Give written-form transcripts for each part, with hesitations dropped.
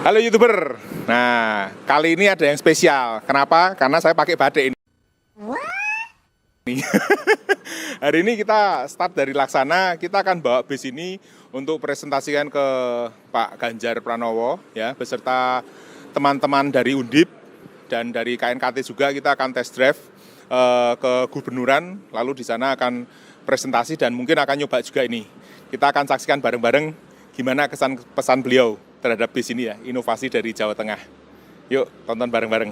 Halo YouTuber. Nah, kali ini ada yang spesial. Kenapa? Karena saya pakai batik ini. Hari ini kita start dari Laksana. Kita akan bawa bis ini untuk presentasikan ke Pak Ganjar Pranowo, ya, beserta teman-teman dari Undip dan dari KNKT juga. Kita akan test drive ke Gubernuran. Lalu di sana akan presentasi dan mungkin akan nyoba juga ini. Kita akan saksikan bareng-bareng gimana kesan pesan beliau terhadap bis ini, ya, inovasi dari Jawa Tengah. Yuk, tonton bareng-bareng.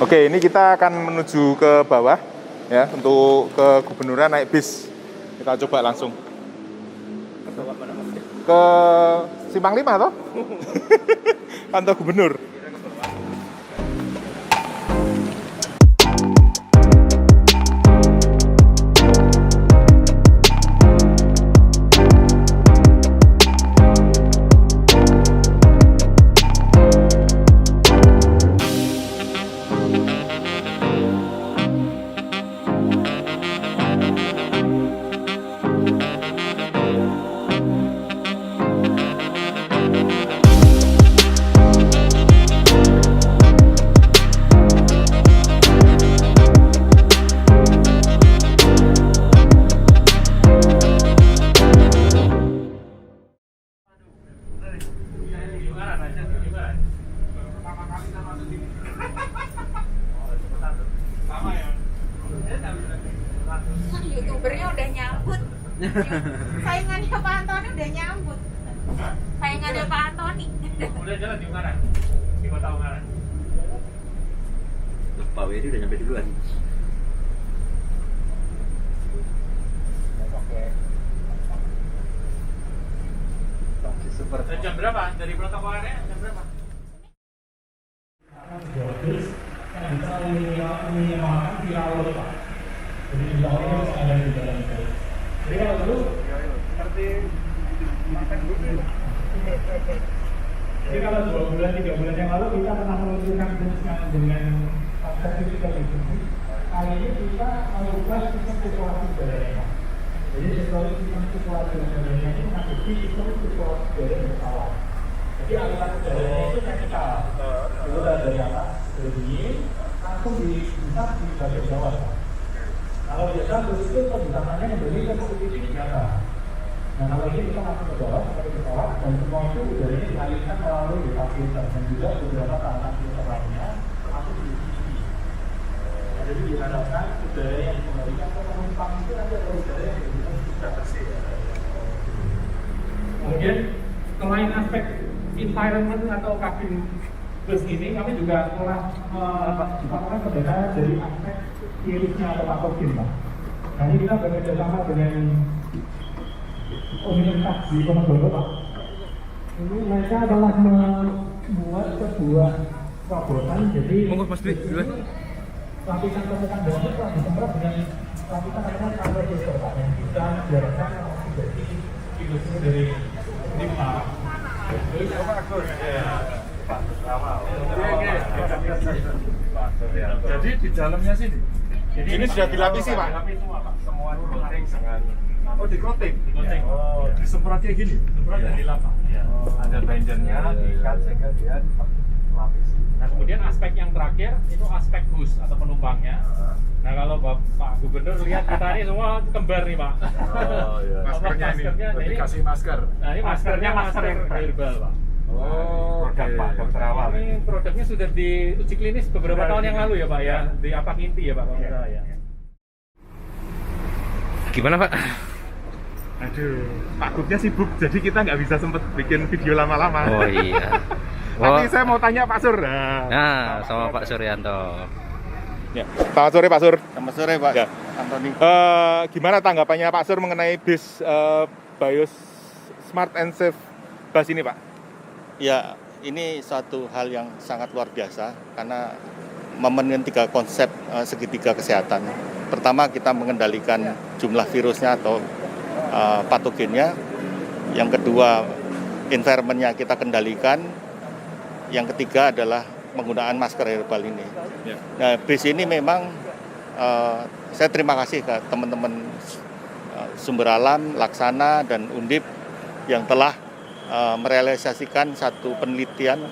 Oke, ini kita akan menuju ke bawah, ya, untuk ke Gubernuran naik bis. Kita coba langsung ke Simpang 5 toh? Kantor Gubernur. YouTubernya udah nyambut. Saingannya Pak Antoni udah nyambut. Saingannya Pak Antoni. Udah jalan di Ungaran, di kota Ungaran. Pak Wedi udah nyampe duluan. Super. Jam berapa? Dari protokolnya jam berapa? Jadi kalau 2 bulan, 3 bulan yang lalu kita pernah meluncurkan dengan sertifikat itu. Kali ini kita mengubah sistem sirkulasi udaranya. Jadi sistem sirkulasi udaranya ini mengikuti sistem sirkulasi udara pesawat. Jadi aliran udaranya itu vertikal. Itu dari atas, dari dingin, langsung bisa di bagian bawah. Kalau biasa terus itu kebijakannya memberi ke titik biasa. Nah, kalau ini kita langsung ke bawah seperti pesawat dan semua itu udaranya dialirkan melalui deflator dan juga beberapa tahapan filter lainnya masuk di sini. Jadi diharapkan udara yang dikembalikan ke penumpang itu nanti ada udara yang sudah bersih. Kemudian selain aspek environment atau kabin bus ini, kami juga telah melakukan perbedaan dari aspek irisnya atau patogen, Pak. Nah, ini kita bekerja sama dengan Universitas di Ponorogo, Pak. Ini mereka telah membuat sebuah terobosan. Jadi lapisan permukaan bawah itu telah disemprot dengan lapisan namanya cover filter, Pak, yang bisa menjadikan oksigen industri dari lima. Jadi di dalamnya sini. Jadi ini sudah dilapisi, Pak. Dilapisi semua, Pak. Semua coating dengan di coating. Disemprot kayak gini. Semprot dan dilap, Pak. Ya. Ada bindernya, diikat sehingga dia dilapisi. Nah, kemudian aspek yang terakhir itu aspek bus atau penumpangnya. Nah, kalau Pak Gubernur lihat kita ini semua kembar nih, Pak. Oh iya. Maskernya ini Dikasih masker. Nah, ini maskernya masker herbal, Pak. Oh, Produk Pak, dokter awal. Ini produknya sudah diuji klinis beberapa tahun yang lalu ya, Pak, ya. Di Apak Inti ya, Pak, kalau nggak salah ya. Gimana, Pak? Aduh, Pak Gubnya sibuk, jadi kita nggak bisa sempet bikin video lama-lama. Oh iya. Tapi saya mau tanya Pak Sur. Nah, sama Pak Suryanto. Ya. Selamat sore Pak Sur. Selamat sore, Pak. Ya. Antoni. Gimana tanggapannya Pak Sur mengenai bis Bios Smart and Safe Bus ini, Pak? Ya, ini suatu hal yang sangat luar biasa karena memenuhi 3 konsep segitiga kesehatan. Pertama, kita mengendalikan jumlah virusnya atau patogennya. Yang kedua, environment-nya kita kendalikan. Yang ketiga adalah penggunaan masker herbal ini. Ya. Nah, bis ini memang saya terima kasih ke teman-teman Sumber Alam, Laksana, dan Undip yang telah merealisasikan satu penelitian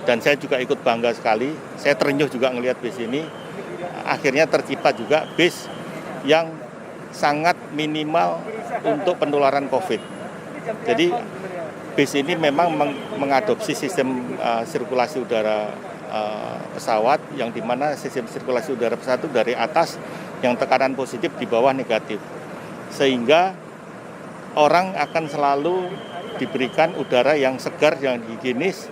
dan saya juga ikut bangga sekali. Saya terenyuh juga melihat bis ini. Akhirnya tercipta juga bis yang sangat minimal untuk penularan COVID. Jadi bis ini memang mengadopsi sistem sirkulasi udara pesawat yang dimana sistem sirkulasi udara pesawat itu dari atas yang tekanan positif di bawah negatif. Sehingga orang akan selalu diberikan udara yang segar, yang higienis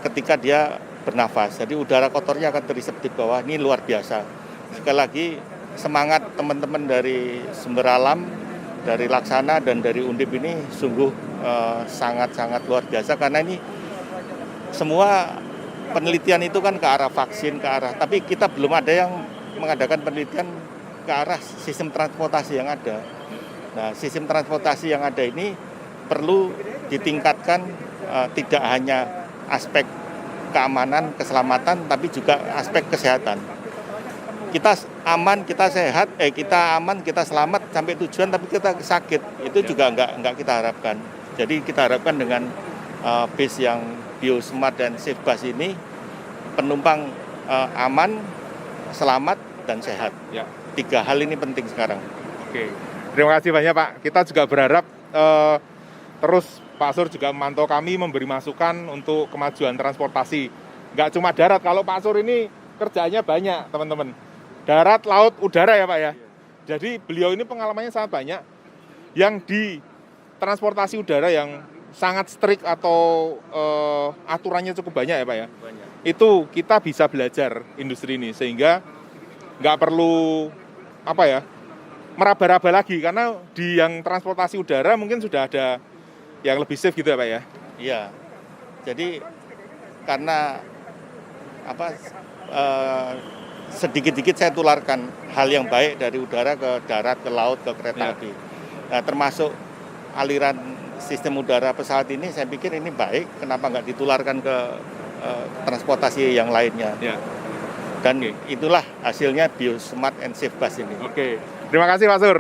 ketika dia bernafas. Jadi udara kotornya akan terisap di bawah. Ini luar biasa. Sekali lagi semangat teman-teman dari Sumber Alam, dari Laksana, dan dari Undip ini sungguh sangat-sangat luar biasa karena ini semua penelitian itu kan ke arah vaksin, ke arah, tapi kita belum ada yang mengadakan penelitian ke arah sistem transportasi yang ada. Nah, sistem transportasi yang ada ini perlu ditingkatkan tidak hanya aspek keamanan, keselamatan, tapi juga aspek kesehatan. Kita aman, kita sehat, kita aman, kita selamat sampai tujuan, tapi kita sakit, itu juga nggak kita harapkan. Jadi kita harapkan dengan bis yang Biosmart dan Safe Bus ini, penumpang aman, selamat, dan sehat. Ya. 3 hal ini penting sekarang. Oke, terima kasih banyak Pak. Kita juga berharap terus Pak Sur juga memantau kami, memberi masukan untuk kemajuan transportasi. Nggak cuma darat, kalau Pak Sur ini kerjaannya banyak teman-teman. Darat, laut, udara ya Pak ya. Jadi beliau ini pengalamannya sangat banyak. Yang di transportasi udara yang sangat strict atau aturannya cukup banyak ya Pak ya. Banyak. Itu kita bisa belajar industri ini sehingga nggak perlu meraba-raba lagi karena di yang transportasi udara mungkin sudah ada yang lebih safe gitu ya Pak ya. Iya. Jadi karena sedikit-sedikit saya tularkan hal yang baik dari udara ke darat, ke laut, ke kereta api. Nah, termasuk aliran sistem udara pesawat ini saya pikir ini baik, kenapa nggak ditularkan ke transportasi yang lainnya. Ya. Dan itulah hasilnya Biosmart and Safe Bus ini. Oke, terima kasih Pak Sur.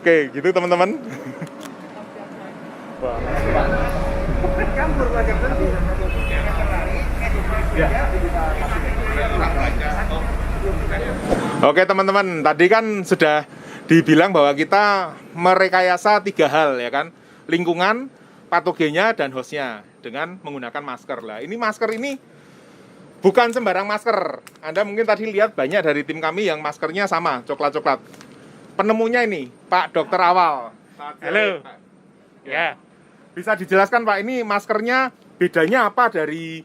Oke, gitu teman-teman. Oke teman-teman, tadi kan sudah dibilang bahwa kita merekayasa 3 hal ya kan, lingkungan, patogennya, dan hostnya dengan menggunakan masker. Lah, ini masker ini bukan sembarang masker. Anda mungkin tadi lihat banyak dari tim kami yang maskernya sama, coklat-coklat. Penemunya ini Pak Dokter Awal. Halo. Pak. Ya. Bisa dijelaskan Pak, ini maskernya bedanya apa dari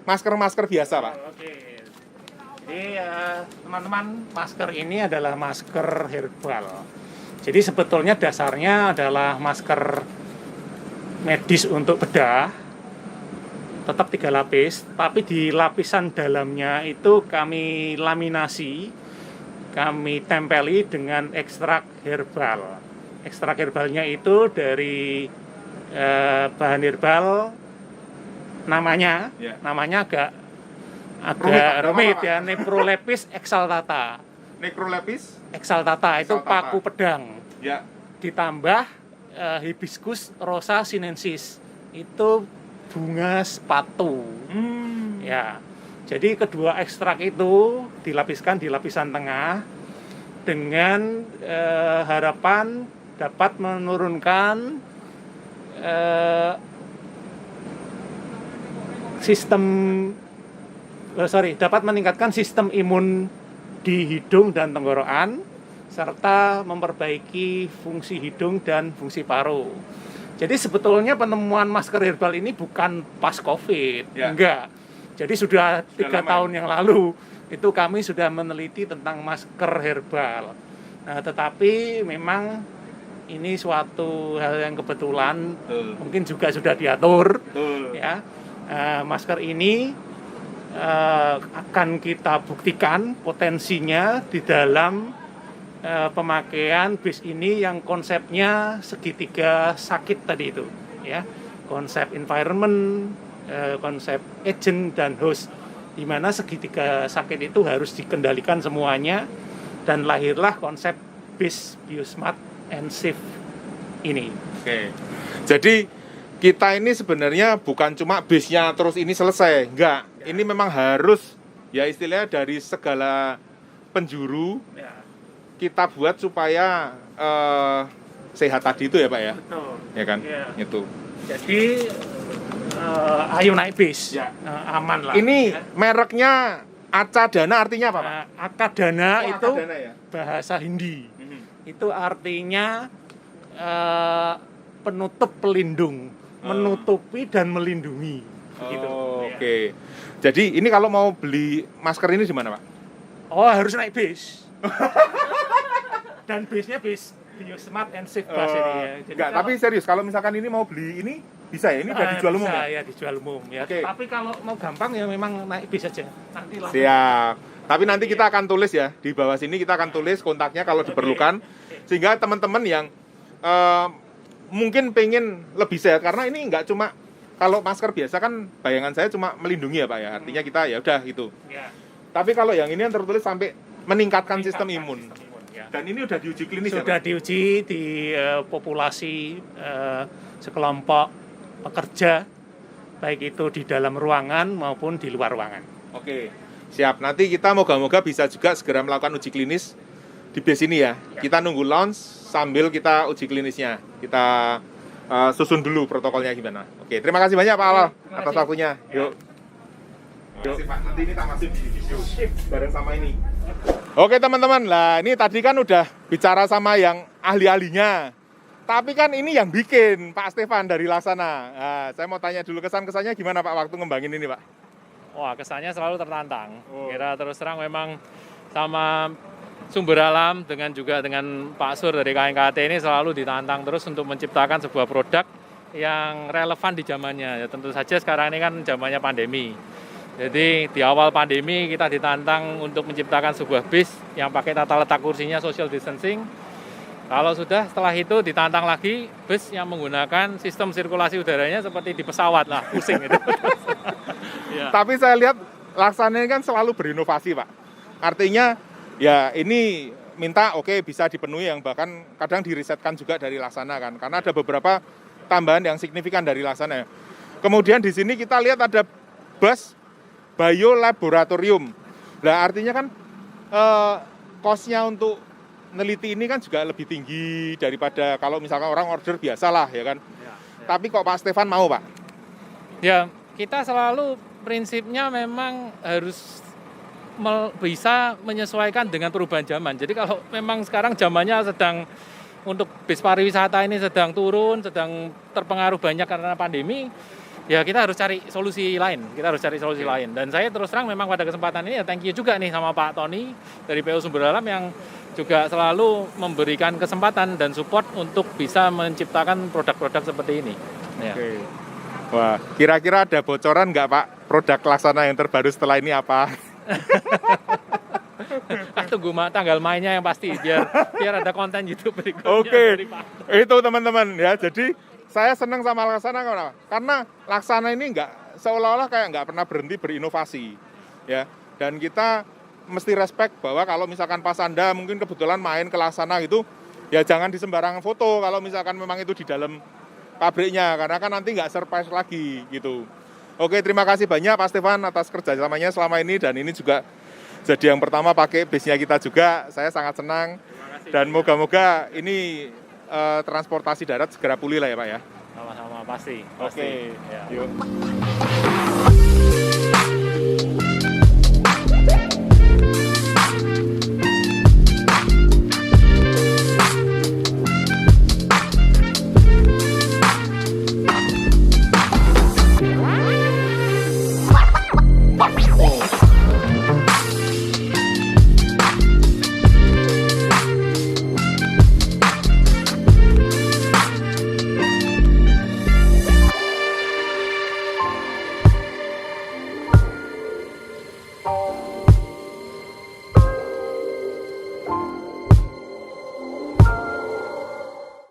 masker-masker biasa Pak? Oke. Jadi teman-teman, masker ini adalah masker herbal. Jadi sebetulnya dasarnya adalah masker medis untuk bedah, tetap 3 lapis, tapi di lapisan dalamnya itu kami laminasi, kami tempeli dengan ekstrak herbal. Ekstrak herbalnya itu dari bahan herbal, namanya agak rumit ya, Necrolepis exaltata. Necrolepis Exaltata itu exaltata. paku pedang. Ya. Ditambah Hibiscus rosa sinensis. Itu bunga sepatu. Ya. Jadi kedua ekstrak itu dilapiskan di lapisan tengah dengan harapan dapat menurunkan dapat meningkatkan sistem imun di hidung dan tenggorokan serta memperbaiki fungsi hidung dan fungsi paru. Jadi sebetulnya penemuan masker herbal ini bukan pas COVID, enggak. Jadi sudah 3 tahun yang lalu itu kami sudah meneliti tentang masker herbal. Nah, tetapi memang ini suatu hal yang kebetulan, mungkin juga sudah diatur, ya. Masker ini akan kita buktikan potensinya di dalam pemakaian bis ini yang konsepnya segitiga sakit tadi itu, ya. Konsep environment, konsep agent dan host, di mana segitiga sakit itu harus dikendalikan semuanya, dan lahirlah konsep bis biosmart and safe ini. Oke. Jadi kita ini sebenarnya bukan cuma bisnya terus ini selesai, enggak. Ini memang harus ya istilahnya dari segala penjuru kita buat supaya sehat tadi itu ya Pak ya. Betul. Ya kan? Ya. Itu. Jadi ayo naik bis, aman lah. Ini ya. mereknya Acadana artinya apa Pak? Akadana Oh, itu Acadana ya? bahasa Hindi. Itu artinya penutup pelindung, menutupi dan melindungi. Gitu. Oh, oke. Jadi ini kalau mau beli masker ini di mana Pak? Oh, harus naik bis. Dan bisnya bis biosmart and safe bus ini ya. Jadi Enggak, tapi serius kalau misalkan ini mau beli ini bisa ya? Ini udah dijual umum bisa, ya? ya dijual umum ya. Oke. Tapi kalau mau gampang ya memang naik bis aja. Nanti langsung. Siap. Tapi nanti kita akan tulis ya, di bawah sini kita akan tulis kontaknya kalau diperlukan. Sehingga teman-teman yang mungkin pengen lebih sehat, karena ini nggak cuma, kalau masker biasa kan bayangan saya cuma melindungi ya Pak ya, artinya kita ya udah gitu. Ya. Tapi kalau yang ini yang tertulis sampai meningkatkan sistem imun. Ya. Dan ini udah diuji klinis Sudah ya Pak? diuji di populasi sekelompok pekerja, baik itu di dalam ruangan maupun di luar ruangan. Oke, siap. Nanti kita moga-moga bisa juga segera melakukan uji klinis di bis ini ya. Kita nunggu launch sambil kita uji klinisnya. Kita susun dulu protokolnya gimana. Oke, terima kasih banyak Pak Alal atas waktunya. Yuk. Yuk. Pak, nanti ini tak masih di video bareng sama ini. Oke teman-teman, lah ini tadi kan udah bicara sama yang ahli-ahlinya. Tapi kan ini yang bikin Pak Stefan dari Laksana. Nah, saya mau tanya dulu kesan-kesannya gimana Pak waktu ngembangin ini Pak? Wah, kesannya selalu tertantang. Oh. Kira terus terang memang sama Sumber Alam juga dengan Pak Sur dari KNKT ini selalu ditantang terus untuk menciptakan sebuah produk yang relevan di zamannya. Ya, tentu saja sekarang ini kan zamannya pandemi. Jadi di awal pandemi kita ditantang untuk menciptakan sebuah bis yang pakai tata letak kursinya social distancing. Kalau sudah setelah itu ditantang lagi bis yang menggunakan sistem sirkulasi udaranya seperti di pesawat lah, pusing itu. Ya. Tapi saya lihat Laksana ini kan selalu berinovasi Pak. Artinya ya ini minta oke bisa dipenuhi, yang bahkan kadang dirisetkan juga dari Laksana kan. Karena ada beberapa tambahan yang signifikan dari Laksana. Kemudian di sini kita lihat ada bus biolaboratorium. Nah artinya kan cost-nya untuk neliti ini kan juga lebih tinggi daripada kalau misalkan orang order biasa lah ya kan. Ya. Tapi kok Pak Stefan mau Pak? Ya kita selalu prinsipnya memang harus bisa menyesuaikan dengan perubahan zaman. Jadi kalau memang sekarang zamannya sedang untuk bis pariwisata ini sedang turun, sedang terpengaruh banyak karena pandemi, ya kita harus cari solusi lain. Lain. Dan saya terus terang memang pada kesempatan ini ya thank you juga nih sama Pak Tony dari PU Sumber Alam yang juga selalu memberikan kesempatan dan support untuk bisa menciptakan produk-produk seperti ini. Ya. Oke. Wah, kira-kira ada bocoran nggak Pak produk Laksana yang terbaru setelah ini apa? Tunggu tanggal mainnya yang pasti biar ada konten YouTube berikutnya. Oke, itu teman-teman ya. Jadi saya senang sama Laksana karena Laksana ini nggak seolah-olah kayak nggak pernah berhenti berinovasi ya. Dan kita mesti respect bahwa kalau misalkan pas Anda mungkin kebetulan main ke Laksana gitu, ya jangan di sembarangan foto kalau misalkan memang itu di dalam pabriknya, karena kan nanti nggak surprise lagi gitu. Oke, terima kasih banyak Pak Stefan atas kerjasamanya selama ini, dan ini juga jadi yang pertama pakai bisnya kita juga. Saya sangat senang dan moga-moga ini transportasi darat segera pulih lah ya Pak ya. Sama-sama pasti. Oke. Ya. Yuk.